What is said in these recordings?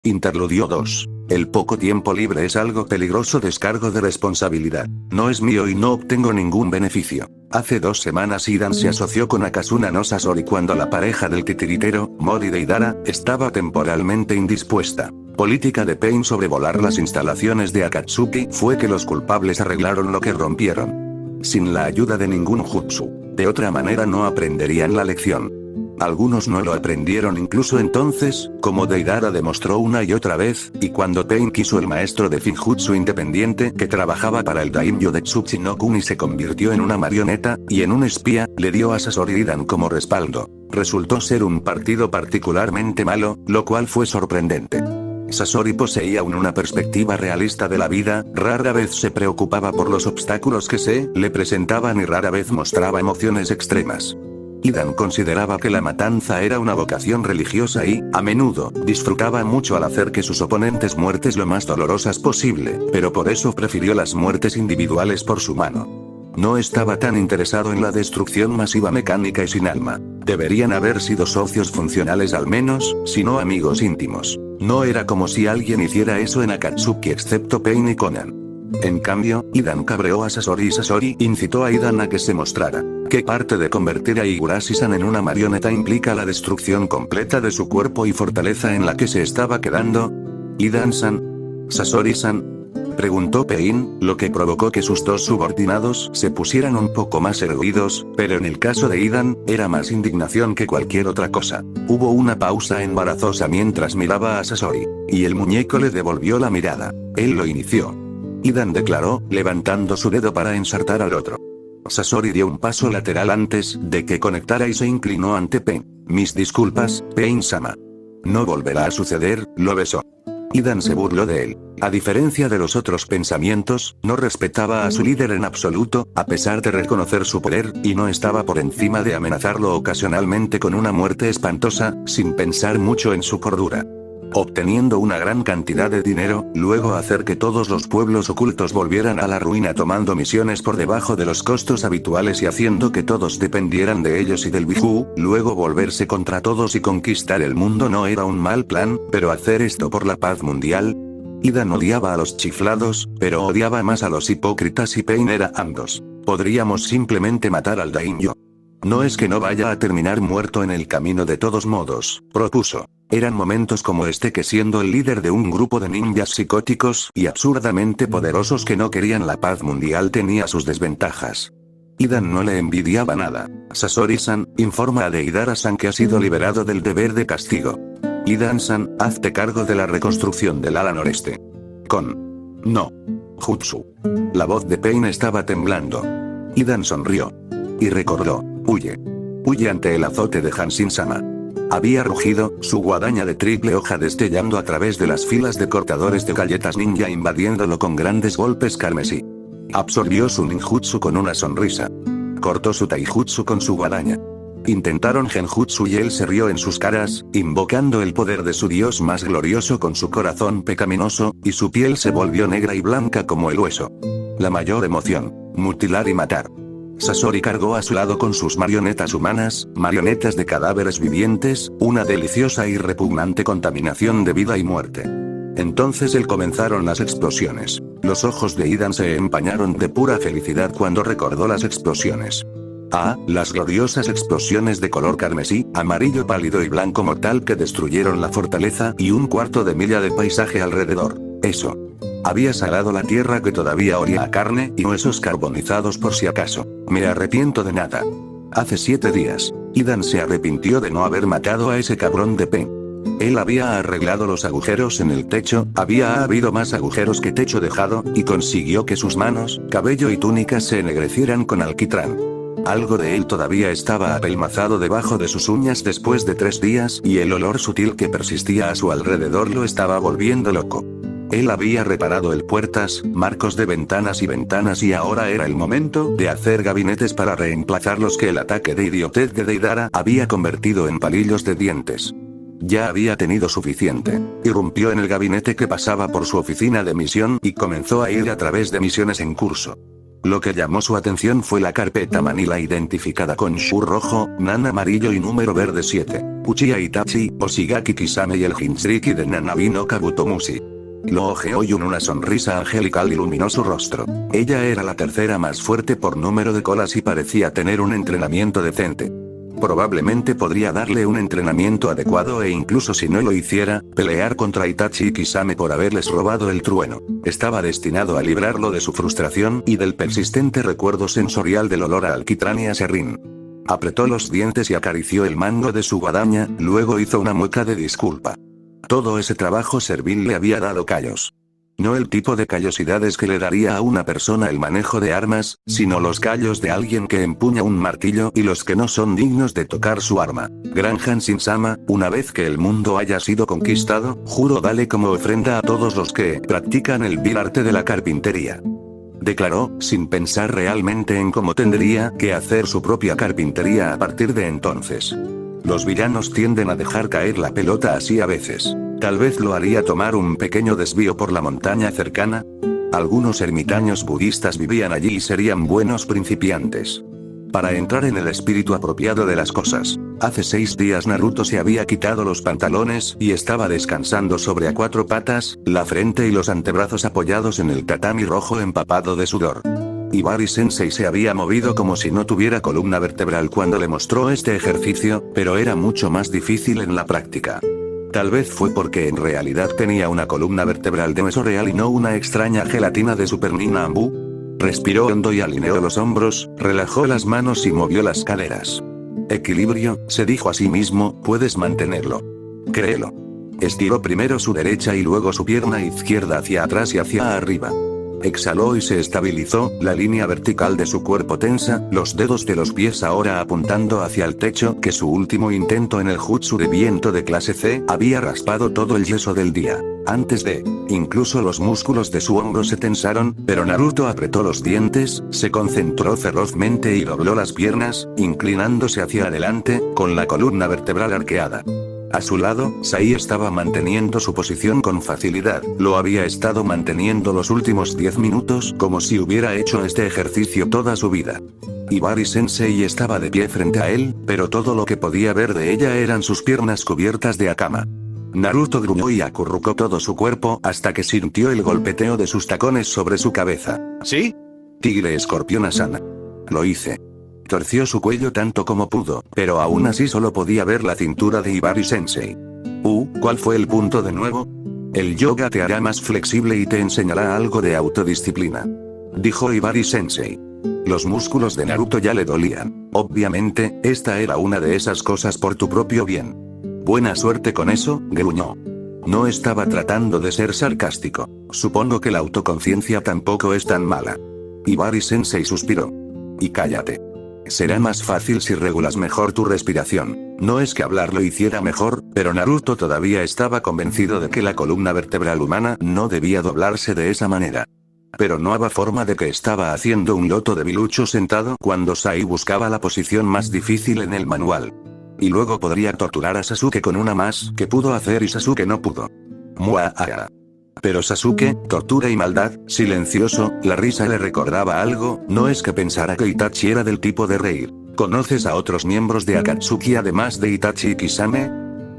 Interludio 2. El poco tiempo libre es algo peligroso. Descargo de responsabilidad. No es mío y no obtengo ningún beneficio. Hace 2 semanas Idan se asoció con Akasuna no Sasori cuando la pareja del titiritero, Mori Deidara, estaba temporalmente indispuesta. Política de Pain sobre volar las instalaciones de Akatsuki fue que los culpables arreglaron lo que rompieron. Sin la ayuda de ningún jutsu. De otra manera no aprenderían la lección. Algunos no lo aprendieron incluso entonces, como Deidara demostró una y otra vez, y cuando Pain quiso el maestro de Finjutsu independiente que trabajaba para el daimyo de Tsuchinokuni se convirtió en una marioneta, y en un espía, le dio a Sasori Idan como respaldo. Resultó ser un partido particularmente malo, lo cual fue sorprendente. Sasori poseía una perspectiva realista de la vida, rara vez se preocupaba por los obstáculos que se le presentaban y rara vez mostraba emociones extremas. Idan consideraba que la matanza era una vocación religiosa y, a menudo, disfrutaba mucho al hacer que sus oponentes muertes lo más dolorosas posible, pero por eso prefirió las muertes individuales por su mano. No estaba tan interesado en la destrucción masiva mecánica y sin alma. Deberían haber sido socios funcionales al menos, si no amigos íntimos. No era como si alguien hiciera eso en Akatsuki excepto Pain y Conan. En cambio, Idan cabreó a Sasori y Sasori incitó a Idan a que se mostrara. ¿Qué parte de convertir a Higurashi-san en una marioneta implica la destrucción completa de su cuerpo y fortaleza en la que se estaba quedando? ¿Idan-san? ¿Sasori-san? Preguntó Pain, lo que provocó que sus dos subordinados se pusieran un poco más erguidos, pero en el caso de Idan, era más indignación que cualquier otra cosa. Hubo una pausa embarazosa mientras miraba a Sasori, y el muñeco le devolvió la mirada. Él lo inició. Idan declaró, levantando su dedo para ensartar al otro. Sasori dio un paso lateral antes de que conectara y se inclinó ante Pain. Mis disculpas, Pain-sama. No volverá a suceder, lo besó. Idan se burló de él. A diferencia de los otros pensamientos, no respetaba a su líder en absoluto, a pesar de reconocer su poder, y no estaba por encima de amenazarlo ocasionalmente con una muerte espantosa, sin pensar mucho en su cordura. Obteniendo una gran cantidad de dinero, luego hacer que todos los pueblos ocultos volvieran a la ruina tomando misiones por debajo de los costos habituales y haciendo que todos dependieran de ellos y del Biju, luego volverse contra todos y conquistar el mundo no era un mal plan, pero hacer esto por la paz mundial. Idan odiaba a los chiflados, pero odiaba más a los hipócritas y Pain era ambos. Podríamos simplemente matar al daimyo. No es que no vaya a terminar muerto en el camino de todos modos, propuso. Eran momentos como este que siendo el líder de un grupo de ninjas psicóticos y absurdamente poderosos que no querían la paz mundial tenía sus desventajas. Idan no le envidiaba nada. Sasori-san, informa a Deidara-san que ha sido liberado del deber de castigo. Idan-san, hazte cargo de la reconstrucción del ala noreste. No. Jutsu. La voz de Pain estaba temblando. Idan sonrió. Y recordó. Huye. Huye ante el azote de Hanshin-sama. Había rugido, su guadaña de triple hoja destellando a través de las filas de cortadores de galletas ninja invadiéndolo con grandes golpes carmesí. Absorbió su ninjutsu con una sonrisa. Cortó su taijutsu con su guadaña. Intentaron genjutsu y él se rió en sus caras, invocando el poder de su dios más glorioso con su corazón pecaminoso, y su piel se volvió negra y blanca como el hueso. La mayor emoción, mutilar y matar. Sasori cargó a su lado con sus marionetas humanas, marionetas de cadáveres vivientes, una deliciosa y repugnante contaminación de vida y muerte. Entonces comenzaron las explosiones. Los ojos de Idan se empañaron de pura felicidad cuando recordó las explosiones. Las gloriosas explosiones de color carmesí, amarillo pálido y blanco mortal que destruyeron la fortaleza y un cuarto de milla de paisaje alrededor. Eso. Había salado la tierra que todavía olía a carne y huesos carbonizados por si acaso. Me arrepiento de nada. Hace 7 días, Idan se arrepintió de no haber matado a ese cabrón de Pain. Él había arreglado los agujeros en el techo, había habido más agujeros que techo dejado, y consiguió que sus manos, cabello y túnicas se ennegrecieran con alquitrán. Algo de él todavía estaba apelmazado debajo de sus uñas después de 3 días y el olor sutil que persistía a su alrededor lo estaba volviendo loco. Él había reparado el puertas, marcos de ventanas y ahora era el momento de hacer gabinetes para reemplazar los que el ataque de idiotez de Deidara había convertido en palillos de dientes. Ya había tenido suficiente. Irrumpió en el gabinete que pasaba por su oficina de misión y comenzó a ir a través de misiones en curso. Lo que llamó su atención fue la carpeta Manila identificada con Shu rojo, Nan amarillo y número verde 7, Uchiha Itachi, Oshigaki Kisame y el Jinchuriki de Nanabi no Kabutomushi. Lo ojeó y una sonrisa angelical iluminó su rostro. Ella era la tercera más fuerte por número de colas y parecía tener un entrenamiento decente. Probablemente podría darle un entrenamiento adecuado e incluso si no lo hiciera, pelear contra Itachi y Kisame por haberles robado el trueno. Estaba destinado a librarlo de su frustración y del persistente recuerdo sensorial del olor a alquitrán y a serrín. Apretó los dientes y acarició el mango de su guadaña, luego hizo una mueca de disculpa. Todo ese trabajo servil le había dado callos. No el tipo de callosidades que le daría a una persona el manejo de armas, sino los callos de alguien que empuña un martillo y los que no son dignos de tocar su arma. Gran Hanshin-sama, una vez que el mundo haya sido conquistado, juro dale como ofrenda a todos los que practican el vil arte de la carpintería. Declaró, sin pensar realmente en cómo tendría que hacer su propia carpintería a partir de entonces. Los villanos tienden a dejar caer la pelota así a veces. Tal vez lo haría tomar un pequeño desvío por la montaña cercana. Algunos ermitaños budistas vivían allí y serían buenos principiantes. Para entrar en el espíritu apropiado de las cosas, hace 6 días Naruto se había quitado los pantalones y estaba descansando sobre a 4 patas, la frente y los antebrazos apoyados en el tatami rojo empapado de sudor. Ibari Sensei se había movido como si no tuviera columna vertebral cuando le mostró este ejercicio, pero era mucho más difícil en la práctica. Tal vez fue porque en realidad tenía una columna vertebral de hueso real y no una extraña gelatina de Super Ninambu. Respiró hondo y alineó los hombros, relajó las manos y movió las caderas. Equilibrio, se dijo a sí mismo, puedes mantenerlo. Créelo. Estiró primero su derecha y luego su pierna izquierda hacia atrás y hacia arriba. Exhaló y se estabilizó, la línea vertical de su cuerpo tensa, los dedos de los pies ahora apuntando hacia el techo que su último intento en el jutsu de viento de clase C había raspado todo el yeso del día. Antes de, incluso los músculos de su hombro se tensaron, pero Naruto apretó los dientes, se concentró ferozmente y dobló las piernas, inclinándose hacia adelante, con la columna vertebral arqueada. A su lado, Sai estaba manteniendo su posición con facilidad, lo había estado manteniendo los últimos 10 minutos como si hubiera hecho este ejercicio toda su vida. Ibari Sensei estaba de pie frente a él, pero todo lo que podía ver de ella eran sus piernas cubiertas de akama. Naruto gruñó y acurrucó todo su cuerpo hasta que sintió el golpeteo de sus tacones sobre su cabeza. ¿Sí? Tigre escorpión Asana. Lo hice. Torció su cuello tanto como pudo, pero aún así solo podía ver la cintura de Ibari Sensei. ¿Cuál fue el punto de nuevo? El yoga te hará más flexible y te enseñará algo de autodisciplina. Dijo Ibari Sensei. Los músculos de Naruto ya le dolían. Obviamente, esta era una de esas cosas por tu propio bien. Buena suerte con eso, gruñó. No estaba tratando de ser sarcástico. Supongo que la autoconciencia tampoco es tan mala. Ibari Sensei suspiró. Y cállate. Será más fácil si regulas mejor tu respiración. No es que hablar lo hiciera mejor, pero Naruto todavía estaba convencido de que la columna vertebral humana no debía doblarse de esa manera. Pero no había forma de que estaba haciendo un loto de bilucho sentado cuando Sai buscaba la posición más difícil en el manual. Y luego podría torturar a Sasuke con una más que pudo hacer y Sasuke no pudo. Muaa. Pero Sasuke, tortura y maldad, silencioso, la risa le recordaba algo, no es que pensara que Itachi era del tipo de reír. ¿Conoces a otros miembros de Akatsuki además de Itachi y Kisame?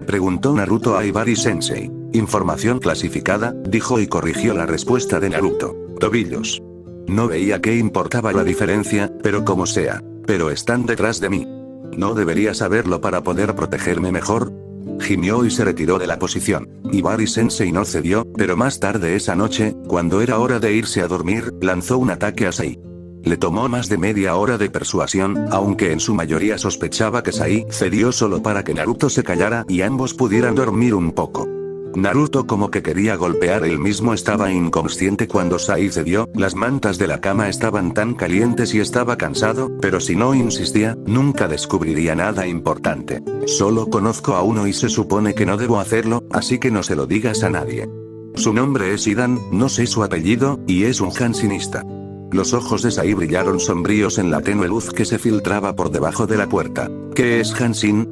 Preguntó Naruto a Ibari Sensei. Información clasificada, dijo y corrigió la respuesta de Naruto. Tobillos. No veía qué importaba la diferencia, pero como sea. Pero están detrás de mí. ¿No debería saberlo para poder protegerme mejor? Gimió y se retiró de la posición. Ibari Sensei no cedió, pero más tarde esa noche, cuando era hora de irse a dormir, lanzó un ataque a Sai. Le tomó más de media hora de persuasión, aunque en su mayoría sospechaba que Sai cedió solo para que Naruto se callara y ambos pudieran dormir un poco. Naruto como que quería golpear él mismo estaba inconsciente cuando Sai cedió, las mantas de la cama estaban tan calientes y estaba cansado, pero si no insistía, nunca descubriría nada importante. Solo conozco a uno y se supone que no debo hacerlo, así que no se lo digas a nadie. Su nombre es Idan, no sé su apellido, y es un Hanshinista. Los ojos de Sai brillaron sombríos en la tenue luz que se filtraba por debajo de la puerta. ¿Qué es Hanshin?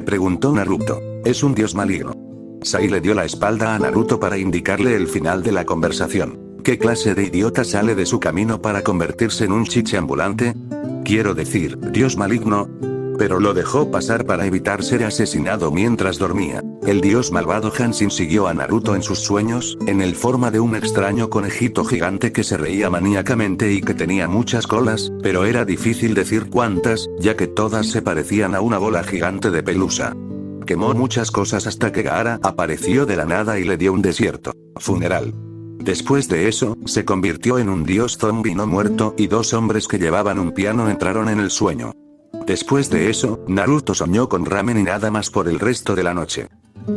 Preguntó Naruto. Es un dios maligno. Sai le dio la espalda a Naruto para indicarle el final de la conversación. ¿Qué clase de idiota sale de su camino para convertirse en un chiche ambulante? Quiero decir, Dios maligno. Pero lo dejó pasar para evitar ser asesinado mientras dormía. El dios malvado Hansin siguió a Naruto en sus sueños, en el forma de un extraño conejito gigante que se reía maníacamente y que tenía muchas colas, pero era difícil decir cuántas, ya que todas se parecían a una bola gigante de pelusa. Quemó muchas cosas hasta que Gaara apareció de la nada y le dio un desierto funeral. Después de eso, se convirtió en un dios zombie no muerto y dos hombres que llevaban un piano entraron en el sueño. Después de eso, Naruto soñó con ramen y nada más por el resto de la noche.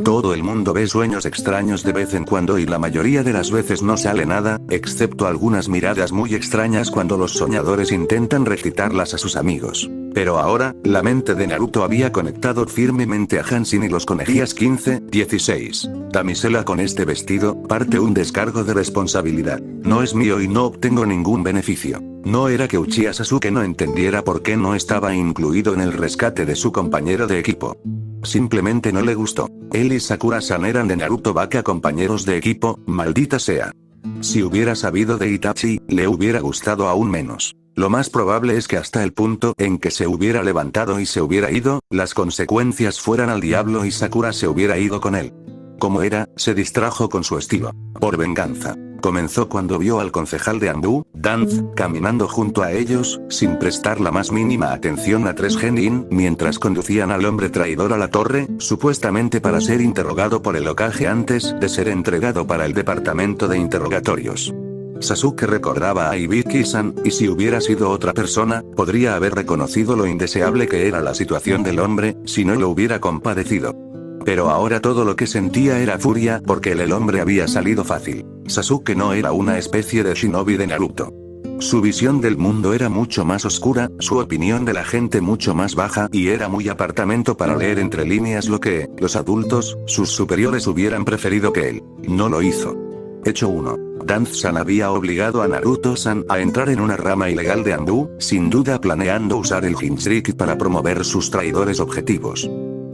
Todo el mundo ve sueños extraños de vez en cuando y la mayoría de las veces no sale nada, excepto algunas miradas muy extrañas cuando los soñadores intentan recitarlas a sus amigos. Pero ahora, la mente de Naruto había conectado firmemente a Hansin y los conejillos 15-16. Damisela con este vestido, parte un descargo de responsabilidad. No es mío y no obtengo ningún beneficio. No era que Uchiha Sasuke no entendiera por qué no estaba incluido en el rescate de su compañero de equipo. Simplemente no le gustó. Él y Sakura-san eran de Naruto Baka compañeros de equipo, maldita sea. Si hubiera sabido de Itachi, le hubiera gustado aún menos. Lo más probable es que hasta el punto en que se hubiera levantado y se hubiera ido, las consecuencias fueran al diablo y Sakura se hubiera ido con él. Como era, se distrajo con su estilo. Por venganza. Comenzó cuando vio al concejal de Anbu, Danz, caminando junto a ellos, sin prestar la más mínima atención a 3 Genin, mientras conducían al hombre traidor a la torre, supuestamente para ser interrogado por el Hokage antes de ser entregado para el departamento de interrogatorios. Sasuke recordaba a Ibiki-san, y si hubiera sido otra persona, podría haber reconocido lo indeseable que era la situación del hombre, si no lo hubiera compadecido. Pero ahora todo lo que sentía era furia porque el hombre había salido fácil. Sasuke no era una especie de shinobi de Naruto. Su visión del mundo era mucho más oscura, su opinión de la gente mucho más baja y era muy apartamento para leer entre líneas lo que, los adultos, sus superiores hubieran preferido que él. No lo hizo. Hecho 1. Danz-san había obligado a Naruto-san a entrar en una rama ilegal de Anbu, sin duda planeando usar el Jinchuriki para promover sus traidores objetivos.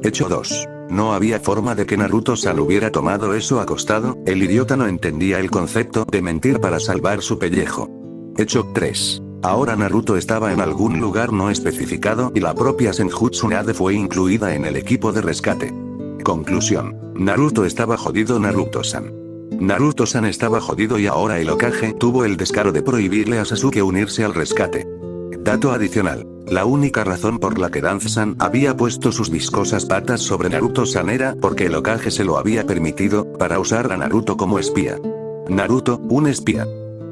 Hecho 2. No había forma de que Naruto-san hubiera tomado eso acostado, el idiota no entendía el concepto de mentir para salvar su pellejo. Hecho 3. Ahora Naruto estaba en algún lugar no especificado y la propia Senjutsu Nade fue incluida en el equipo de rescate. Conclusión. Naruto estaba jodido. Naruto-san estaba jodido y ahora el Hokage tuvo el descaro de prohibirle a Sasuke unirse al rescate. Dato adicional. La única razón por la que Danz-san había puesto sus viscosas patas sobre Naruto-san era porque el Hokage se lo había permitido, para usar a Naruto como espía. Naruto, un espía.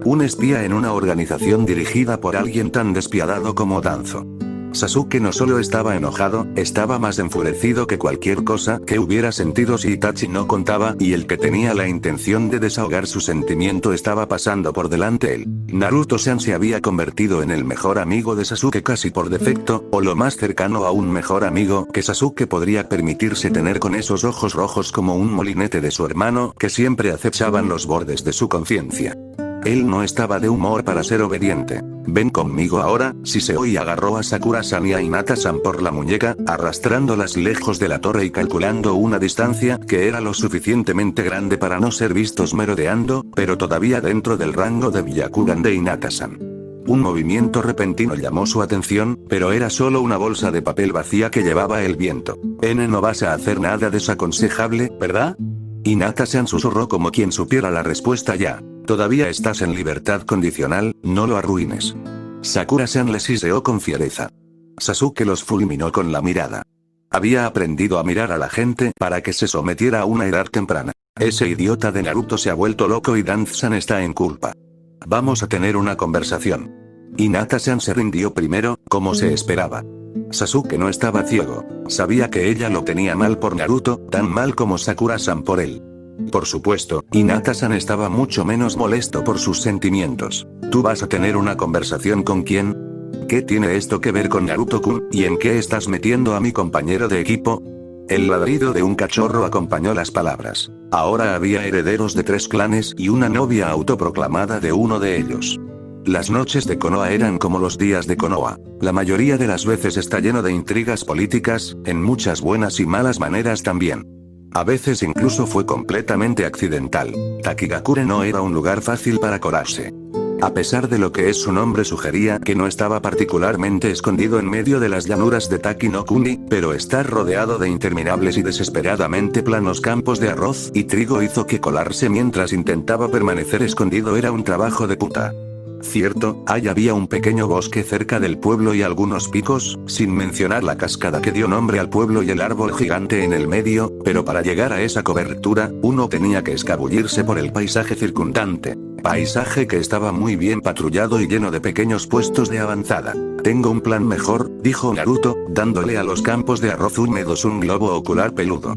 Un espía en una organización dirigida por alguien tan despiadado como Danzo. Sasuke no solo estaba enojado, estaba más enfurecido que cualquier cosa que hubiera sentido si Itachi no contaba y el que tenía la intención de desahogar su sentimiento estaba pasando por delante él. Naruto-san se había convertido en el mejor amigo de Sasuke casi por defecto, o lo más cercano a un mejor amigo que Sasuke podría permitirse tener con esos ojos rojos como un molinete de su hermano que siempre acechaban los bordes de su conciencia. Él no estaba de humor para ser obediente. Ven conmigo ahora, Shiseo y agarró a Sakura-san y a Hinata-san por la muñeca, arrastrándolas lejos de la torre y calculando una distancia que era lo suficientemente grande para no ser vistos merodeando, pero todavía dentro del rango de Byakugan de Hinata-san. Un movimiento repentino llamó su atención, pero era solo una bolsa de papel vacía que llevaba el viento. No vas a hacer nada desaconsejable, ¿verdad? Hinata-san susurró como quien supiera la respuesta ya. Todavía estás en libertad condicional, no lo arruines. Sakura-san le siseó con fiereza. Sasuke los fulminó con la mirada. Había aprendido a mirar a la gente para que se sometiera a una edad temprana. Ese idiota de Naruto se ha vuelto loco y Danz-san está en culpa. Vamos a tener una conversación. Hinata-san se rindió primero, como se esperaba. Sasuke no estaba ciego. Sabía que ella lo tenía mal por Naruto, tan mal como Sakura-san por él. Por supuesto, Hinata-san estaba mucho menos molesto por sus sentimientos. ¿Tú vas a tener una conversación con quién? ¿Qué tiene esto que ver con Naruto-kun, y en qué estás metiendo a mi compañero de equipo? El ladrido de un cachorro acompañó las palabras. Ahora había herederos de 3 clanes y una novia autoproclamada de uno de ellos. Las noches de Konoha eran como los días de Konoha. La mayoría de las veces está lleno de intrigas políticas, en muchas buenas y malas maneras también. A veces incluso fue completamente accidental. Takigakure no era un lugar fácil para colarse. A pesar de lo que su nombre sugería que no estaba particularmente escondido en medio de las llanuras de Taki no Kuni, pero estar rodeado de interminables y desesperadamente planos campos de arroz y trigo hizo que colarse mientras intentaba permanecer escondido era un trabajo de puta. Cierto, ahí había un pequeño bosque cerca del pueblo y algunos picos, sin mencionar la cascada que dio nombre al pueblo y el árbol gigante en el medio, pero para llegar a esa cobertura, uno tenía que escabullirse por el paisaje circundante. Paisaje que estaba muy bien patrullado y lleno de pequeños puestos de avanzada. Tengo un plan mejor, dijo Naruto, dándole a los campos de arroz húmedos un globo ocular peludo.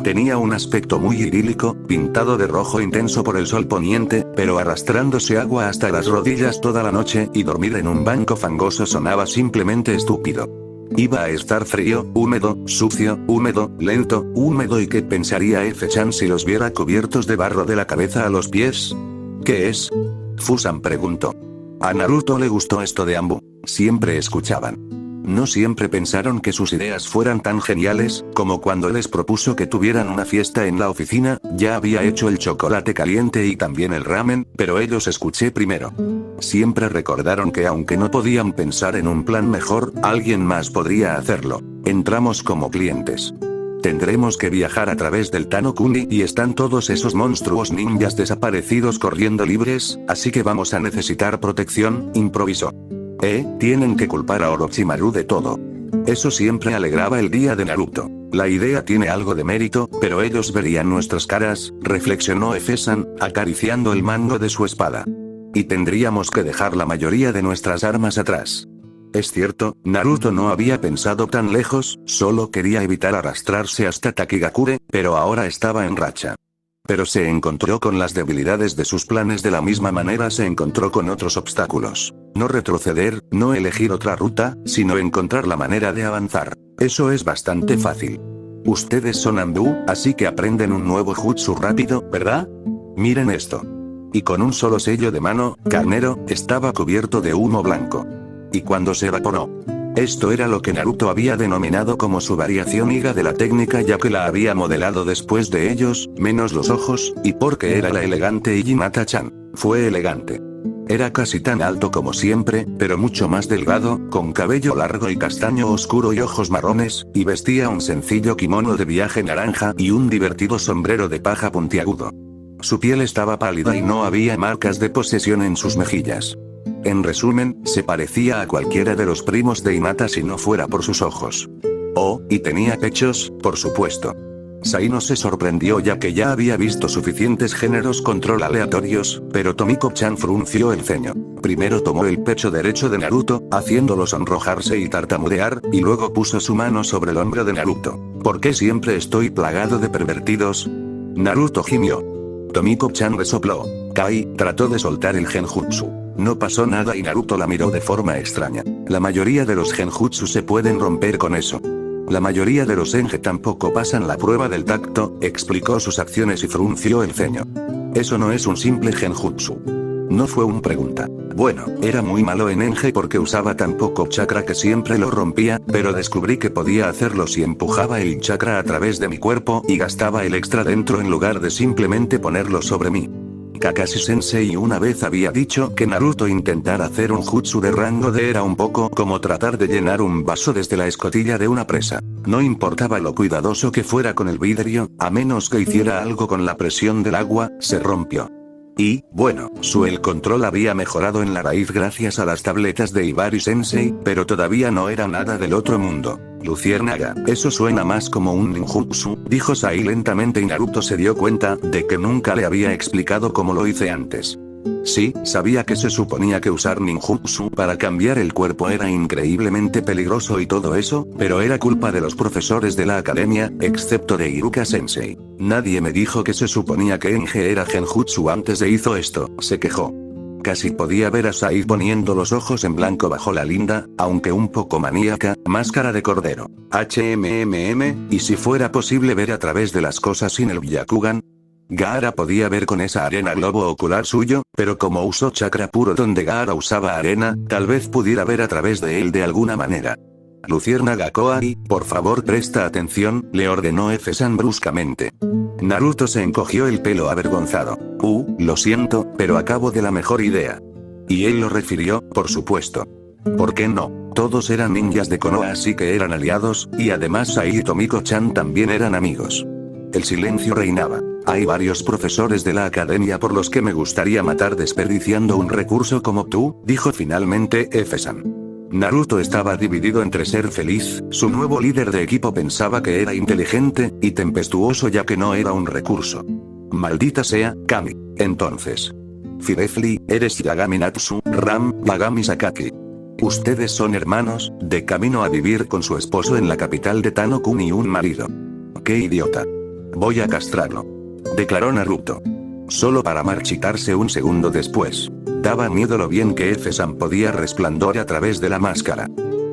Tenía un aspecto muy idílico, pintado de rojo intenso por el sol poniente, pero arrastrándose agua hasta las rodillas toda la noche y dormir en un banco fangoso sonaba simplemente estúpido. Iba a estar frío, húmedo, sucio, húmedo, lento, húmedo y ¿qué pensaría F-chan si los viera cubiertos de barro de la cabeza a los pies? ¿Qué es? Fusan preguntó. A Naruto le gustó esto de Ambu. Siempre escuchaban. No siempre pensaron que sus ideas fueran tan geniales, como cuando les propuso que tuvieran una fiesta en la oficina, ya había hecho el chocolate caliente y también el ramen, pero ellos escuché primero. Siempre recordaron que aunque no podían pensar en un plan mejor, alguien más podría hacerlo. Entramos como clientes. Tendremos que viajar a través del Tano Kuni y están todos esos monstruos ninjas desaparecidos corriendo libres, así que vamos a necesitar protección, improvisó. Tienen que culpar a Orochimaru de todo. Eso siempre alegraba el día de Naruto. La idea tiene algo de mérito, pero ellos verían nuestras caras, reflexionó Efesan, acariciando el mango de su espada. Y tendríamos que dejar la mayoría de nuestras armas atrás. Es cierto, Naruto no había pensado tan lejos, solo quería evitar arrastrarse hasta Takigakure, pero ahora estaba en racha. Pero se encontró con las debilidades de sus planes de la misma manera se encontró con otros obstáculos. No retroceder, no elegir otra ruta, sino encontrar la manera de avanzar. Eso es bastante fácil. Ustedes son Ambu, así que aprenden un nuevo jutsu rápido, ¿verdad? Miren esto. Y con un solo sello de mano, Carnero, estaba cubierto de humo blanco. Y cuando se evaporó. Esto era lo que Naruto había denominado como su variación Iga de la técnica ya que la había modelado después de ellos, menos los ojos, y porque era la elegante Hinata-chan. Fue elegante. Era casi tan alto como siempre, pero mucho más delgado, con cabello largo y castaño oscuro y ojos marrones, y vestía un sencillo kimono de viaje naranja y un divertido sombrero de paja puntiagudo. Su piel estaba pálida y no había marcas de posesión en sus mejillas. En resumen, se parecía a cualquiera de los primos de Hinata si no fuera por sus ojos. Oh, y tenía pechos, por supuesto. Saino se sorprendió ya que ya había visto suficientes géneros control aleatorios, pero Tomiko-chan frunció el ceño. Primero tomó el pecho derecho de Naruto, haciéndolo sonrojarse y tartamudear, y luego puso su mano sobre el hombro de Naruto. ¿Por qué siempre estoy plagado de pervertidos? Naruto gimió. Tomiko-chan resopló. Kai trató de soltar el genjutsu. No pasó nada y Naruto la miró de forma extraña. La mayoría de los genjutsu se pueden romper con eso. La mayoría de los Enge tampoco pasan la prueba del tacto, explicó sus acciones y frunció el ceño. Eso no es un simple genjutsu. No fue una pregunta. Bueno, era muy malo en Enge porque usaba tan poco chakra que siempre lo rompía, pero descubrí que podía hacerlo si empujaba el chakra a través de mi cuerpo y gastaba el extra dentro en lugar de simplemente ponerlo sobre mí. Kakashi Sensei una vez había dicho que Naruto intentar hacer un jutsu de rango D era un poco como tratar de llenar un vaso desde la escotilla de una presa. No importaba lo cuidadoso que fuera con el vidrio, a menos que hiciera algo con la presión del agua, se rompió. Y, bueno, el control había mejorado en la raíz gracias a las tabletas de Ibari Sensei, pero todavía no era nada del otro mundo. Luciérnaga, eso suena más como un ninjutsu, dijo Sai lentamente y Naruto se dio cuenta de que nunca le había explicado cómo lo hice antes. Sí, sabía que se suponía que usar ninjutsu para cambiar el cuerpo era increíblemente peligroso y todo eso, pero era culpa de los profesores de la academia, excepto de Iruka Sensei. Nadie me dijo que se suponía que Enge era genjutsu antes de hizo esto, se quejó. Casi podía ver a Sai poniendo los ojos en blanco bajo la linda, aunque un poco maníaca, máscara de cordero. Y si fuera posible ver a través de las cosas sin el Byakugan. Gaara podía ver con esa arena globo ocular suyo, pero como usó chakra puro donde Gaara usaba arena, tal vez pudiera ver a través de él de alguna manera. Luciérnaga Koai, por favor presta atención, le ordenó F-san bruscamente. Naruto se encogió el pelo avergonzado. Lo siento, pero acabo de la mejor idea. Y él lo refirió, por supuesto. ¿Por qué no? Todos eran ninjas de Konoha, así que eran aliados, y además Sai y Tomiko-chan también eran amigos. El silencio reinaba. Hay varios profesores de la academia por los que me gustaría matar desperdiciando un recurso como tú, dijo finalmente F-san. Naruto estaba dividido entre ser feliz, su nuevo líder de equipo pensaba que era inteligente, y tempestuoso ya que no era un recurso. Maldita sea, Kami. Entonces. Firefly, eres Yagami Natsu, Ram, Yagami Sakaki. Ustedes son hermanos, de camino a vivir con su esposo en la capital de Tano-kun y un marido. ¡Qué idiota! Voy a castrarlo. Declaró Naruto. Solo para marchitarse un segundo después. Daba miedo lo bien que F-san podía resplandecer a través de la máscara.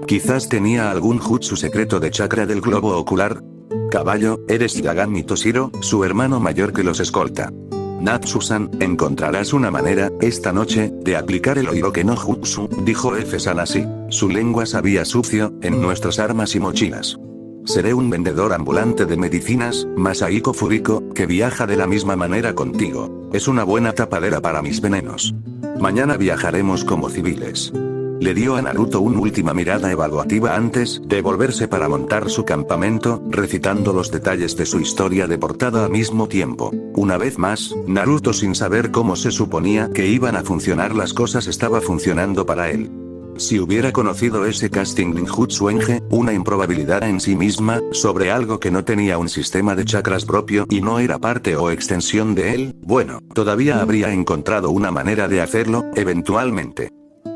Quizás tenía algún jutsu secreto de chakra del globo ocular. Caballo, eres Yagami Toshiro, su hermano mayor que los escolta. Natsu-san, encontrarás una manera, esta noche, de aplicar el Oiroke no Jutsu, dijo F-san así. Su lengua sabía sucio, en nuestras armas y mochilas. Seré un vendedor ambulante de medicinas, Masahiko Furiko, que viaja de la misma manera contigo. Es una buena tapadera para mis venenos. Mañana viajaremos como civiles. Le dio a Naruto una última mirada evaluativa antes de volverse para montar su campamento, recitando los detalles de su historia de portada al mismo tiempo. Una vez más, Naruto, sin saber cómo se suponía que iban a funcionar las cosas, estaba funcionando para él. Si hubiera conocido ese casting ninjutsu Enge, una improbabilidad en sí misma, sobre algo que no tenía un sistema de chakras propio y no era parte o extensión de él, bueno, todavía habría encontrado una manera de hacerlo, eventualmente.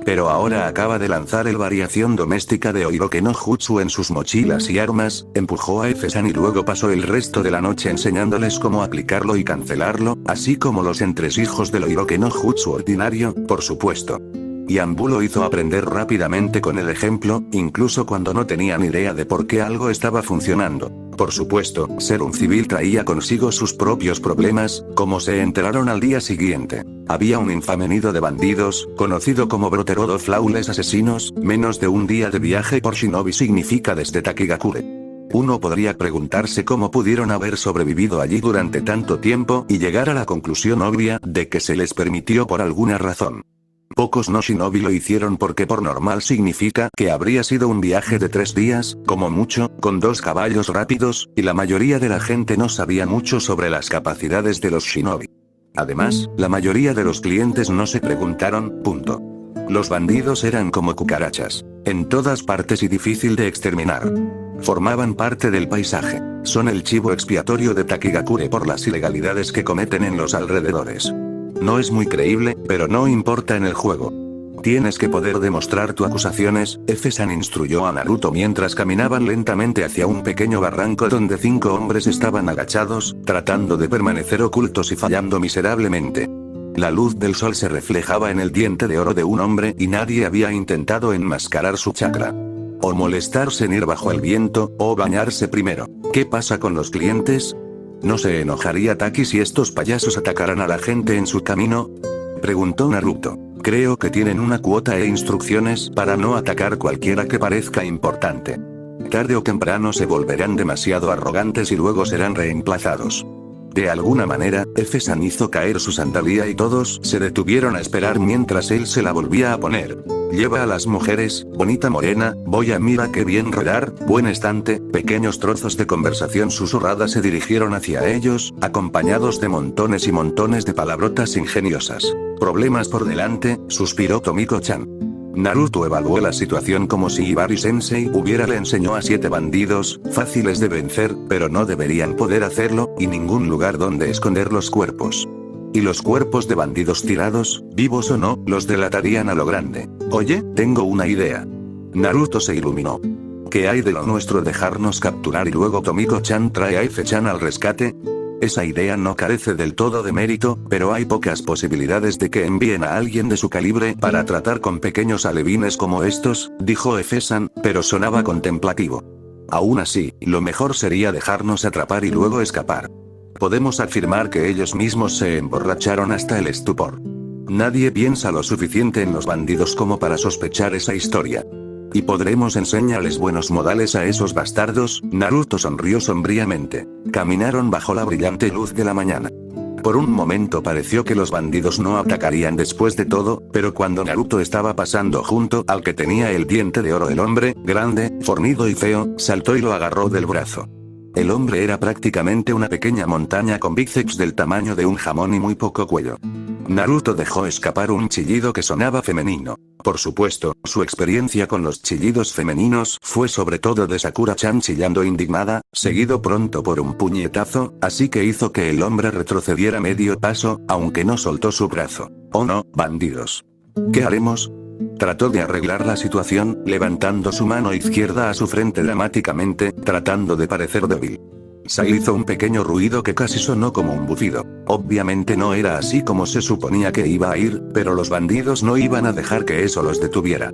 Pero ahora acaba de lanzar el variación doméstica de Oiroke no Jutsu en sus mochilas y armas, empujó a F-san y luego pasó el resto de la noche enseñándoles cómo aplicarlo y cancelarlo, así como los entresijos del Oiroke no Jutsu ordinario, por supuesto. Yambu lo hizo aprender rápidamente con el ejemplo, incluso cuando no tenían idea de por qué algo estaba funcionando. Por supuesto, ser un civil traía consigo sus propios problemas, como se enteraron al día siguiente. Había un infame nido de bandidos, conocido como Brotherhood of Flawless Asesinos, menos de un día de viaje por Shinobi significa desde Takigakure. Uno podría preguntarse cómo pudieron haber sobrevivido allí durante tanto tiempo y llegar a la conclusión obvia de que se les permitió por alguna razón. Pocos no shinobi lo hicieron porque por normal significa que habría sido un viaje de 3 días, como mucho, con 2 caballos rápidos, y la mayoría de la gente no sabía mucho sobre las capacidades de los shinobi. Además, la mayoría de los clientes no se preguntaron, punto. Los bandidos eran como cucarachas. En todas partes y difícil de exterminar. Formaban parte del paisaje. Son el chivo expiatorio de Takigakure por las ilegalidades que cometen en los alrededores. No es muy creíble, pero no importa en el juego. Tienes que poder demostrar tus acusaciones, F-san instruyó a Naruto mientras caminaban lentamente hacia un pequeño barranco donde 5 hombres estaban agachados, tratando de permanecer ocultos y fallando miserablemente. La luz del sol se reflejaba en el diente de oro de un hombre y nadie había intentado enmascarar su chakra. O molestarse en ir bajo el viento, o bañarse primero. ¿Qué pasa con los clientes? ¿No se enojaría Taki si estos payasos atacaran a la gente en su camino? Preguntó Naruto. Creo que tienen una cuota e instrucciones para no atacar cualquiera que parezca importante. Tarde o temprano se volverán demasiado arrogantes y luego serán reemplazados. De alguna manera, F-san hizo caer su sandalias y todos se detuvieron a esperar mientras él se la volvía a poner. Lleva a las mujeres, bonita morena, voy a mira qué bien rodar, buen estante, pequeños trozos de conversación susurrada se dirigieron hacia ellos, acompañados de montones y montones de palabrotas ingeniosas. Problemas por delante, suspiró Tomiko-chan. Naruto evaluó la situación como si Ibari-sensei le enseñó a 7 bandidos, fáciles de vencer, pero no deberían poder hacerlo, y ningún lugar donde esconder los cuerpos. Y los cuerpos de bandidos tirados, vivos o no, los delatarían a lo grande. Oye, tengo una idea. Naruto se iluminó. ¿Qué hay de lo nuestro dejarnos capturar y luego Tomiko-chan trae a F-chan al rescate? Esa idea no carece del todo de mérito, pero hay pocas posibilidades de que envíen a alguien de su calibre para tratar con pequeños alevines como estos, dijo F-san, pero sonaba contemplativo. Aún así, lo mejor sería dejarnos atrapar y luego escapar. Podemos afirmar que ellos mismos se emborracharon hasta el estupor. Nadie piensa lo suficiente en los bandidos como para sospechar esa historia. ¿Y podremos enseñarles buenos modales a esos bastardos? Naruto sonrió sombríamente. Caminaron bajo la brillante luz de la mañana. Por un momento pareció que los bandidos no atacarían después de todo, pero cuando Naruto estaba pasando junto al que tenía el diente de oro, el hombre, grande, fornido y feo, saltó y lo agarró del brazo. El hombre era prácticamente una pequeña montaña con bíceps del tamaño de un jamón y muy poco cuello. Naruto dejó escapar un chillido que sonaba femenino. Por supuesto, su experiencia con los chillidos femeninos fue sobre todo de Sakura-chan chillando indignada, seguido pronto por un puñetazo, así que hizo que el hombre retrocediera medio paso, aunque no soltó su brazo. «Oh no, bandidos. ¿Qué haremos?». Trató de arreglar la situación, levantando su mano izquierda a su frente dramáticamente, tratando de parecer débil. Sai hizo un pequeño ruido que casi sonó como un bufido. Obviamente no era así como se suponía que iba a ir, pero los bandidos no iban a dejar que eso los detuviera.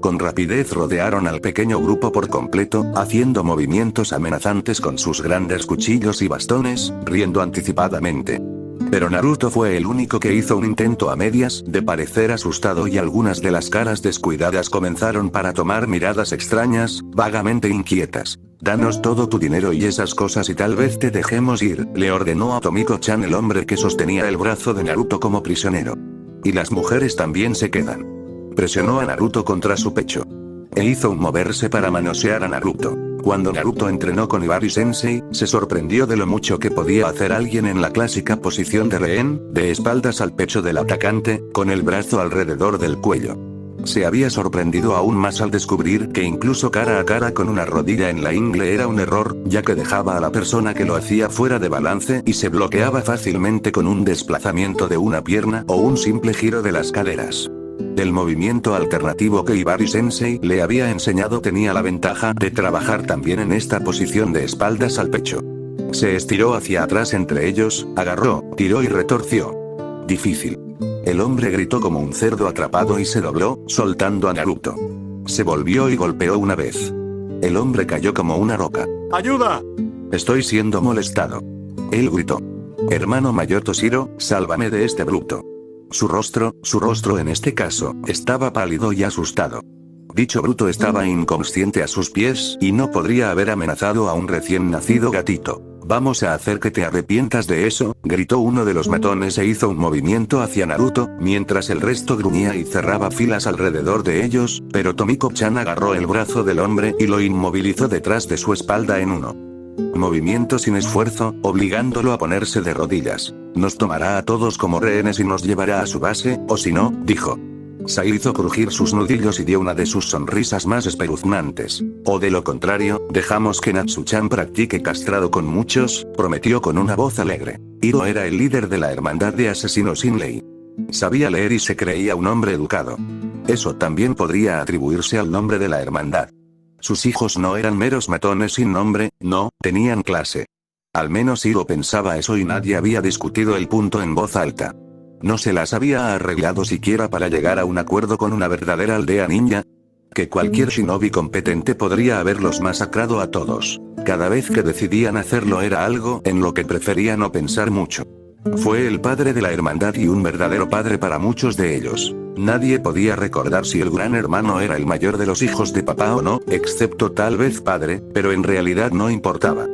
Con rapidez rodearon al pequeño grupo por completo, haciendo movimientos amenazantes con sus grandes cuchillos y bastones, riendo anticipadamente. Pero Naruto fue el único que hizo un intento a medias de parecer asustado y algunas de las caras descuidadas comenzaron para tomar miradas extrañas, vagamente inquietas. «Danos todo tu dinero y esas cosas y tal vez te dejemos ir», le ordenó a Tomiko-chan, el hombre que sostenía el brazo de Naruto como prisionero. «Y las mujeres también se quedan». Presionó a Naruto contra su pecho. E hizo un moverse para manosear a Naruto. Cuando Naruto entrenó con Ibari-sensei, se sorprendió de lo mucho que podía hacer alguien en la clásica posición de rehén, de espaldas al pecho del atacante, con el brazo alrededor del cuello. Se había sorprendido aún más al descubrir que incluso cara a cara con una rodilla en la ingle era un error, ya que dejaba a la persona que lo hacía fuera de balance y se bloqueaba fácilmente con un desplazamiento de una pierna o un simple giro de las caderas. El movimiento alternativo que Ibari-sensei le había enseñado tenía la ventaja de trabajar también en esta posición de espaldas al pecho. Se estiró hacia atrás entre ellos, agarró, tiró y retorció. Difícil. El hombre gritó como un cerdo atrapado y se dobló, soltando a Naruto. Se volvió y golpeó una vez. El hombre cayó como una roca. ¡Ayuda! Estoy siendo molestado. Él gritó. Hermano mayor Toshiro, sálvame de este bruto. Su rostro en este caso, estaba pálido y asustado. Dicho bruto estaba inconsciente a sus pies y no podría haber amenazado a un recién nacido gatito. «Vamos a hacer que te arrepientas de eso», gritó uno de los matones e hizo un movimiento hacia Naruto, mientras el resto gruñía y cerraba filas alrededor de ellos, pero Tomiko-chan agarró el brazo del hombre y lo inmovilizó detrás de su espalda en uno movimiento sin esfuerzo, obligándolo a ponerse de rodillas. «Nos tomará a todos como rehenes y nos llevará a su base, o si no», dijo. Sai hizo crujir sus nudillos y dio una de sus sonrisas más espeluznantes. «O de lo contrario, dejamos que Natsu-chan practique castrado con muchos», prometió con una voz alegre. Hiro era el líder de la hermandad de asesinos sin ley. Sabía leer y se creía un hombre educado. Eso también podría atribuirse al nombre de la hermandad. Sus hijos no eran meros matones sin nombre, no, tenían clase. Al menos Hiro pensaba eso y nadie había discutido el punto en voz alta. ¿No se las había arreglado siquiera para llegar a un acuerdo con una verdadera aldea ninja? Que cualquier shinobi competente podría haberlos masacrado a todos. Cada vez que decidían hacerlo era algo en lo que prefería no pensar mucho. Fue el padre de la hermandad y un verdadero padre para muchos de ellos. Nadie podía recordar si el gran hermano era el mayor de los hijos de papá o no, excepto tal vez padre, pero en realidad no importaba.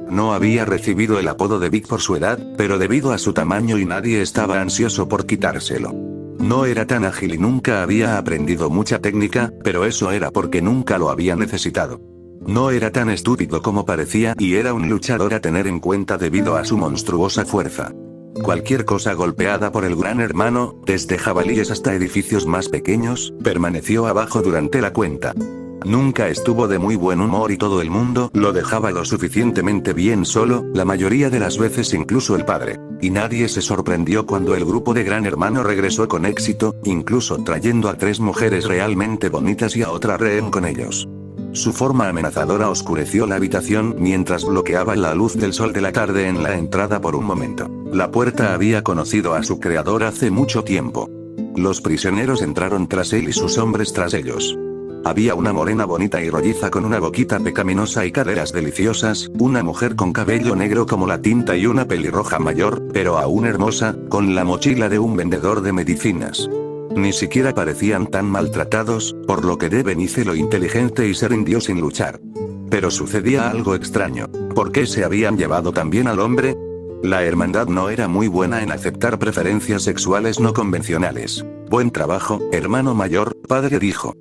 No había recibido el apodo de Big por su edad, pero debido a su tamaño y nadie estaba ansioso por quitárselo. No era tan ágil y nunca había aprendido mucha técnica, pero eso era porque nunca lo había necesitado. No era tan estúpido como parecía y era un luchador a tener en cuenta debido a su monstruosa fuerza. Cualquier cosa golpeada por el gran hermano, desde jabalíes hasta edificios más pequeños, permaneció abajo durante la cuenta. Nunca estuvo de muy buen humor y todo el mundo lo dejaba lo suficientemente bien solo, la mayoría de las veces incluso el padre. Y nadie se sorprendió cuando el grupo de Gran Hermano regresó con éxito, incluso trayendo a 3 mujeres realmente bonitas y a otra rehén con ellos. Su forma amenazadora oscureció la habitación mientras bloqueaba la luz del sol de la tarde en la entrada por un momento. La puerta había conocido a su creador hace mucho tiempo. Los prisioneros entraron tras él y sus hombres tras ellos. Había una morena bonita y rolliza con una boquita pecaminosa y caderas deliciosas, una mujer con cabello negro como la tinta y una pelirroja mayor, pero aún hermosa, con la mochila de un vendedor de medicinas. Ni siquiera parecían tan maltratados, por lo que Deben hizo lo inteligente y se rindió sin luchar. Pero sucedía algo extraño. ¿Por qué se habían llevado tan bien al hombre? La hermandad no era muy buena en aceptar preferencias sexuales no convencionales. Buen trabajo, hermano mayor, padre dijo.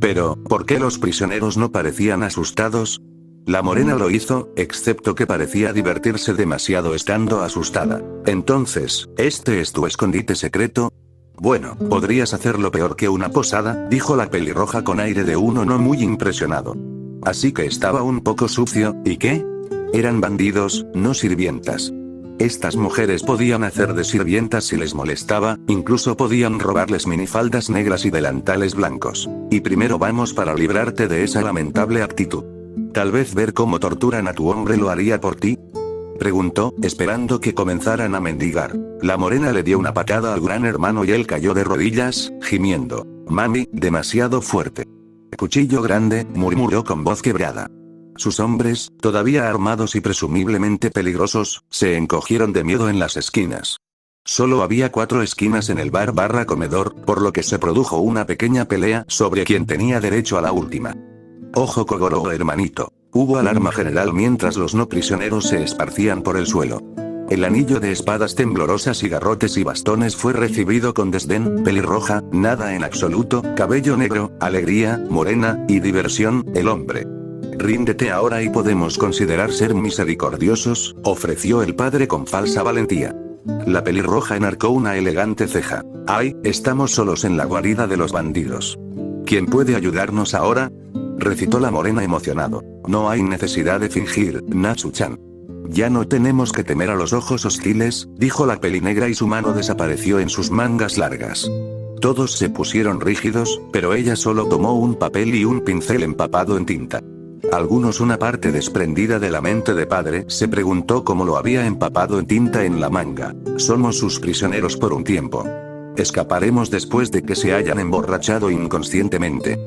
Pero, ¿por qué los prisioneros no parecían asustados? La morena lo hizo, excepto que parecía divertirse demasiado estando asustada. Entonces, ¿este es tu escondite secreto? Bueno, podrías hacerlo peor que una posada, dijo la pelirroja con aire de uno no muy impresionado. Así que estaba un poco sucio, ¿y qué? Eran bandidos, no sirvientas. Estas mujeres podían hacer de sirvientas si les molestaba, incluso podían robarles minifaldas negras y delantales blancos. Y primero vamos para librarte de esa lamentable actitud. Tal vez ver cómo torturan a tu hombre lo haría por ti. Preguntó, esperando que comenzaran a mendigar. La morena le dio una patada al gran hermano y él cayó de rodillas, gimiendo. Mami, demasiado fuerte. Cuchillo grande, murmuró con voz quebrada. Sus hombres, todavía armados y presumiblemente peligrosos, se encogieron de miedo en las esquinas. Solo había 4 esquinas en el bar/comedor, por lo que se produjo una pequeña pelea sobre quién tenía derecho a la última. Ojo Kogoro hermanito. Hubo alarma general mientras los no prisioneros se esparcían por el suelo. El anillo de espadas temblorosas y garrotes y bastones fue recibido con desdén, pelirroja, nada en absoluto, cabello negro, alegría, morena, y diversión, el hombre. Ríndete ahora y podemos considerar ser misericordiosos, ofreció el padre con falsa valentía. La pelirroja enarcó una elegante ceja. Ay, estamos solos en la guarida de los bandidos. ¿Quién puede ayudarnos ahora? Recitó la morena emocionado. No hay necesidad de fingir, Natsu-chan. Ya no tenemos que temer a los ojos hostiles, dijo la pelinegra y su mano desapareció en sus mangas largas. Todos se pusieron rígidos, pero ella solo tomó un papel y un pincel empapado en tinta. Algunos una parte desprendida de la mente de padre se preguntó cómo lo había empapado en tinta en la manga. Somos sus prisioneros por un tiempo. Escaparemos después de que se hayan emborrachado inconscientemente.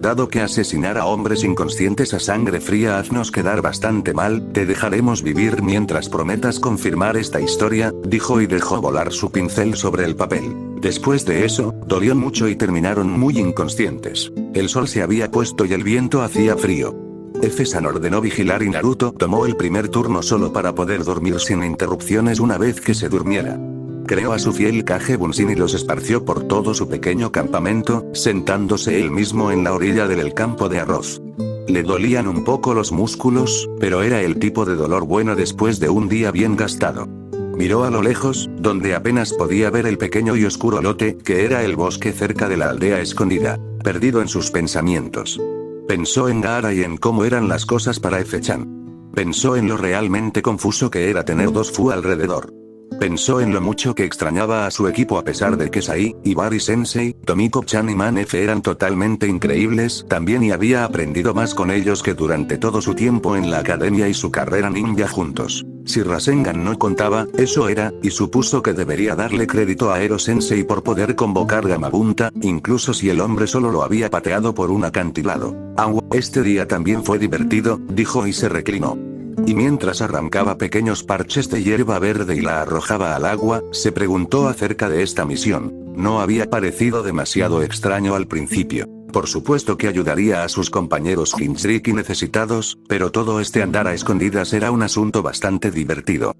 Dado que asesinar a hombres inconscientes a sangre fría haznos quedar bastante mal, te dejaremos vivir mientras prometas confirmar esta historia, dijo y dejó volar su pincel sobre el papel. Después de eso, dolió mucho y terminaron muy inconscientes. El sol se había puesto y el viento hacía frío. F-san ordenó vigilar y Naruto tomó el primer turno solo para poder dormir sin interrupciones una vez que se durmiera. Creó a su fiel Kage Bunshin y los esparció por todo su pequeño campamento, sentándose él mismo en la orilla del campo de arroz. Le dolían un poco los músculos, pero era el tipo de dolor bueno después de un día bien gastado. Miró a lo lejos, donde apenas podía ver el pequeño y oscuro lote, que era el bosque cerca de la aldea escondida, perdido en sus pensamientos. Pensó en Gaara y en cómo eran las cosas para F-chan. Pensó en lo realmente confuso que era tener 2 Fu alrededor. Pensó en lo mucho que extrañaba a su equipo a pesar de que Sai, Ibari Sensei, Tomiko-chan y Man-F eran totalmente increíbles también y había aprendido más con ellos que durante todo su tiempo en la academia y su carrera ninja juntos. Si Rasengan no contaba, eso era, y supuso que debería darle crédito a Ero Sensei por poder convocar Gamabunta, incluso si el hombre solo lo había pateado por un acantilado. Este día también fue divertido, dijo y se reclinó. Y mientras arrancaba pequeños parches de hierba verde y la arrojaba al agua, se preguntó acerca de esta misión. No había parecido demasiado extraño al principio. Por supuesto que ayudaría a sus compañeros Hinchiriki necesitados, pero todo este andar a escondidas era un asunto bastante divertido.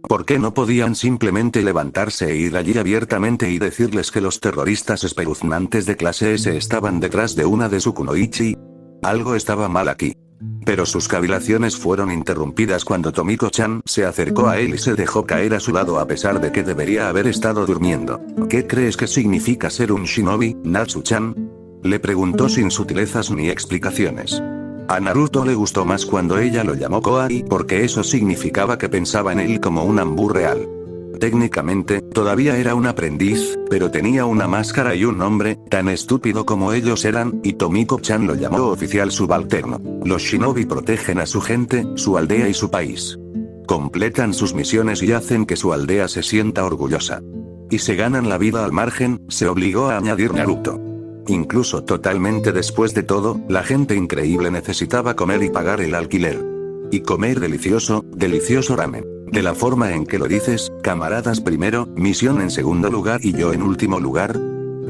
¿Por qué no podían simplemente levantarse e ir allí abiertamente y decirles que los terroristas espeluznantes de clase S estaban detrás de una de su kunoichi? Algo estaba mal aquí. Pero sus cavilaciones fueron interrumpidas cuando Tomiko-chan se acercó a él y se dejó caer a su lado a pesar de que debería haber estado durmiendo. ¿Qué crees que significa ser un shinobi, Natsu-chan? Le preguntó sin sutilezas ni explicaciones. A Naruto le gustó más cuando ella lo llamó Koai porque eso significaba que pensaba en él como un ambú real. Técnicamente, todavía era un aprendiz, pero tenía una máscara y un nombre, tan estúpido como ellos eran, y Tomiko-chan lo llamó oficial subalterno. Los shinobi protegen a su gente, su aldea y su país. Completan sus misiones y hacen que su aldea se sienta orgullosa. Y se ganan la vida al margen, se obligó a añadir Naruto. Incluso totalmente después de todo, la gente increíble necesitaba comer y pagar el alquiler. Y comer delicioso, delicioso ramen. De la forma en que lo dices, camaradas primero, misión en segundo lugar y yo en último lugar.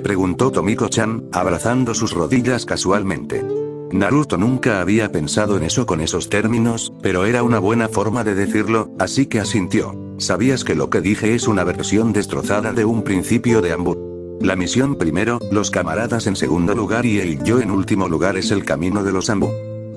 Preguntó Tomiko-chan, abrazando sus rodillas casualmente. Naruto nunca había pensado en eso con esos términos, pero era una buena forma de decirlo, así que asintió. ¿Sabías que lo que dije es una versión destrozada de un principio de Anbu? La misión primero, los camaradas en segundo lugar y el yo en último lugar es el camino de los Anbu.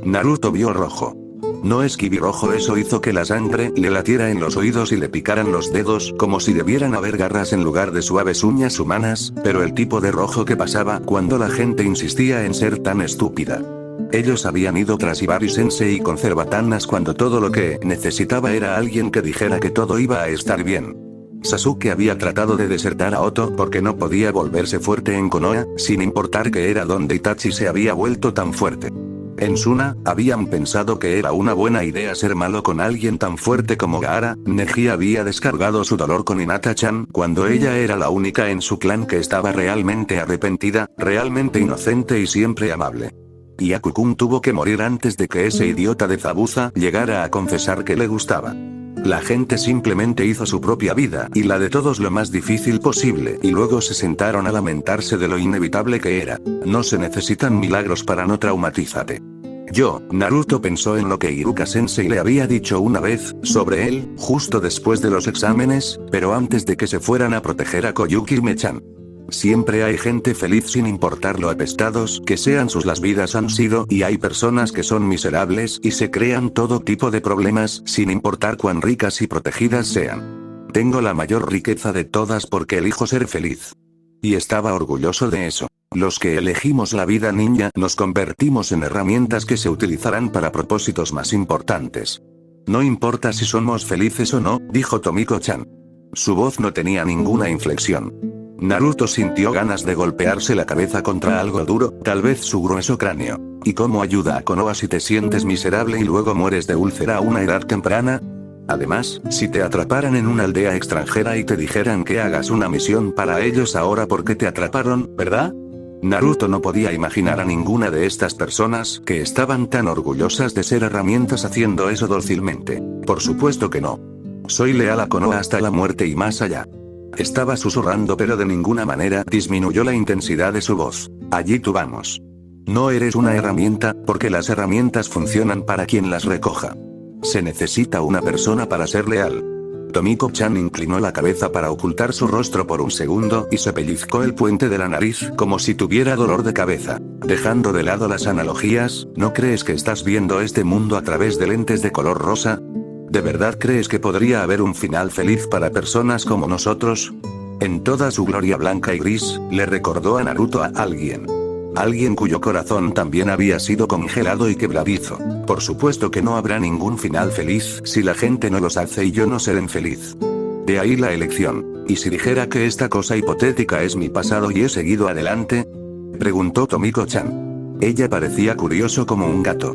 Naruto vio rojo. No es Kibi rojo, eso hizo que la sangre le latiera en los oídos y le picaran los dedos como si debieran haber garras en lugar de suaves uñas humanas, pero el tipo de rojo que pasaba cuando la gente insistía en ser tan estúpida. Ellos habían ido tras Ibari-sensei con cerbatanas cuando todo lo que necesitaba era alguien que dijera que todo iba a estar bien. Sasuke había tratado de desertar a Oto porque no podía volverse fuerte en Konoha, sin importar que era donde Itachi se había vuelto tan fuerte. En Suna, habían pensado que era una buena idea ser malo con alguien tan fuerte como Gaara. Neji había descargado su dolor con Hinata-chan cuando ella era la única en su clan que estaba realmente arrepentida, realmente inocente y siempre amable. Y Akukun tuvo que morir antes de que ese idiota de Zabuza llegara a confesar que le gustaba. La gente simplemente hizo su propia vida y la de todos lo más difícil posible y luego se sentaron a lamentarse de lo inevitable que era. No se necesitan milagros para no traumatizarte. Naruto pensó en lo que Iruka-sensei le había dicho una vez sobre él, justo después de los exámenes, pero antes de que se fueran a proteger a Koyukime-chan. Siempre hay gente feliz sin importar lo apestados que sean las vidas han sido, y hay personas que son miserables y se crean todo tipo de problemas sin importar cuán ricas y protegidas sean. Tengo la mayor riqueza de todas porque elijo ser feliz. Y estaba orgulloso de eso. Los que elegimos la vida ninja nos convertimos en herramientas que se utilizarán para propósitos más importantes. No importa si somos felices o no, dijo Tomiko-chan. Su voz no tenía ninguna inflexión. Naruto sintió ganas de golpearse la cabeza contra algo duro, tal vez su grueso cráneo. ¿Y cómo ayuda a Konoha si te sientes miserable y luego mueres de úlcera a una edad temprana? Además, si te atraparan en una aldea extranjera y te dijeran que hagas una misión para ellos ahora porque te atraparon, ¿verdad? Naruto no podía imaginar a ninguna de estas personas que estaban tan orgullosas de ser herramientas haciendo eso dócilmente. Por supuesto que no. Soy leal a Konoha hasta la muerte y más allá. Estaba susurrando pero de ninguna manera disminuyó la intensidad de su voz. Allí tú vamos. No eres una herramienta, porque las herramientas funcionan para quien las recoja. Se necesita una persona para ser leal. Tomiko-chan inclinó la cabeza para ocultar su rostro por un segundo y se pellizcó el puente de la nariz como si tuviera dolor de cabeza. Dejando de lado las analogías, ¿no crees que estás viendo este mundo a través de lentes de color rosa? ¿De verdad crees que podría haber un final feliz para personas como nosotros? En toda su gloria blanca y gris, le recordó a Naruto a alguien. Alguien cuyo corazón también había sido congelado y quebradizo. Por supuesto que no habrá ningún final feliz si la gente no los hace y yo no seré feliz. De ahí la elección. ¿Y si dijera que esta cosa hipotética es mi pasado y he seguido adelante? Preguntó Tomiko-chan. Ella parecía curioso como un gato.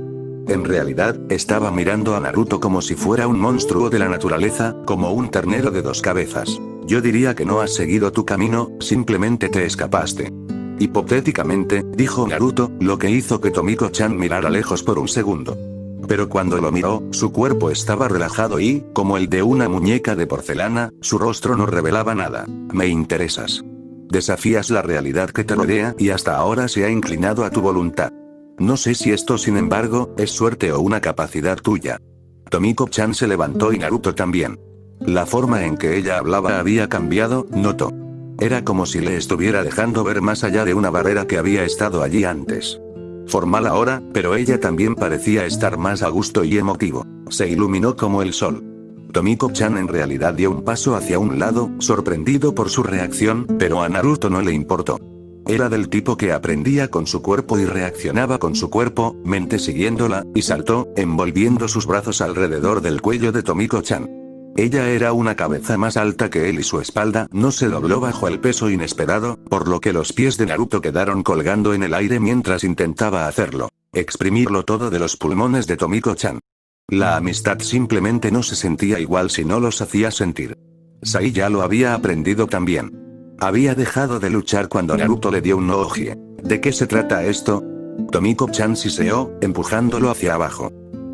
En realidad, estaba mirando a Naruto como si fuera un monstruo de la naturaleza, como un ternero de dos cabezas. Yo diría que no has seguido tu camino, simplemente te escapaste. Hipotéticamente, dijo Naruto, lo que hizo que Tomiko-chan mirara lejos por un segundo. Pero cuando lo miró, su cuerpo estaba relajado y, como el de una muñeca de porcelana, su rostro no revelaba nada. Me interesas. Desafías la realidad que te rodea y hasta ahora se ha inclinado a tu voluntad. No sé si esto sin embargo, es suerte o una capacidad tuya. Tomiko-chan se levantó y Naruto también. La forma en que ella hablaba había cambiado, notó. Era como si le estuviera dejando ver más allá de una barrera que había estado allí antes. Formal ahora, pero ella también parecía estar más a gusto y emotivo. Se iluminó como el sol. Tomiko-chan en realidad dio un paso hacia un lado, sorprendido por su reacción, pero a Naruto no le importó. Era del tipo que aprendía con su cuerpo y reaccionaba con su cuerpo, mente siguiéndola, y saltó, envolviendo sus brazos alrededor del cuello de Tomiko-chan. Ella era una cabeza más alta que él y su espalda no se dobló bajo el peso inesperado, por lo que los pies de Naruto quedaron colgando en el aire mientras intentaba hacerlo. Exprimirlo todo de los pulmones de Tomiko-chan. La amistad simplemente no se sentía igual si no los hacía sentir. Sai ya lo había aprendido también. Había dejado de luchar cuando Naruto le dio un no-oji. ¿De qué se trata esto? Tomiko-chan siseó, empujándolo hacia abajo.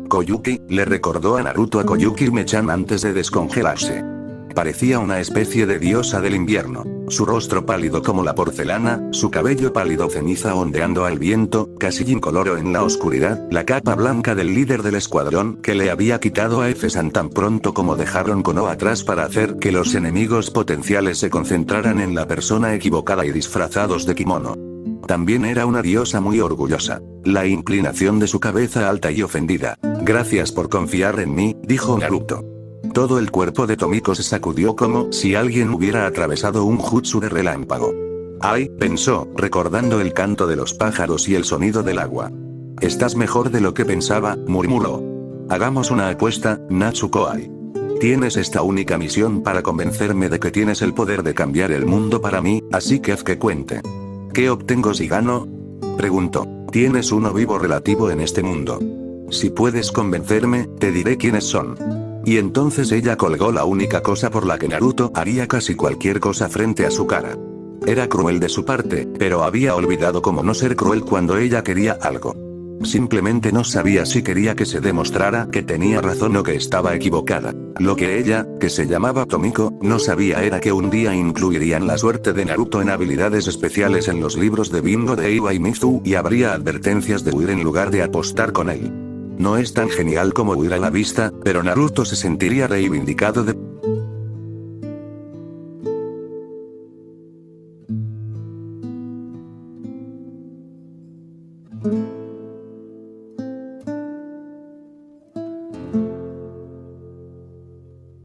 Koyuki, le recordó a Naruto a Koyukime-chan antes de descongelarse. Parecía una especie de diosa del invierno. Su rostro pálido como la porcelana, su cabello pálido ceniza ondeando al viento, casi incoloro en la oscuridad, la capa blanca del líder del escuadrón que le había quitado a Efesan tan pronto como dejaron Konoha atrás para hacer que los enemigos potenciales se concentraran en la persona equivocada y disfrazados de kimono. También era una diosa muy orgullosa. La inclinación de su cabeza alta y ofendida. Gracias por confiar en mí, dijo Naruto. Todo el cuerpo de Tomiko se sacudió como si alguien hubiera atravesado un jutsu de relámpago. Ay, pensó, recordando el canto de los pájaros y el sonido del agua. Estás mejor de lo que pensaba, murmuró. Hagamos una apuesta, Natsuko-ai. Tienes esta única misión para convencerme de que tienes el poder de cambiar el mundo para mí, así que haz que cuente. ¿Qué obtengo si gano? Preguntó. Tienes uno vivo relativo en este mundo. Si puedes convencerme, te diré quiénes son. Y entonces ella colgó la única cosa por la que Naruto haría casi cualquier cosa frente a su cara. Era cruel de su parte, pero había olvidado cómo no ser cruel cuando ella quería algo. Simplemente no sabía si quería que se demostrara que tenía razón o que estaba equivocada. Lo que ella, que se llamaba Tomiko, no sabía era que un día incluirían la suerte de Naruto en habilidades especiales en los libros de bingo de Iwai Mizu y habría advertencias de huir en lugar de apostar con él. No es tan genial como huir a la vista, pero Naruto se sentiría reivindicado de...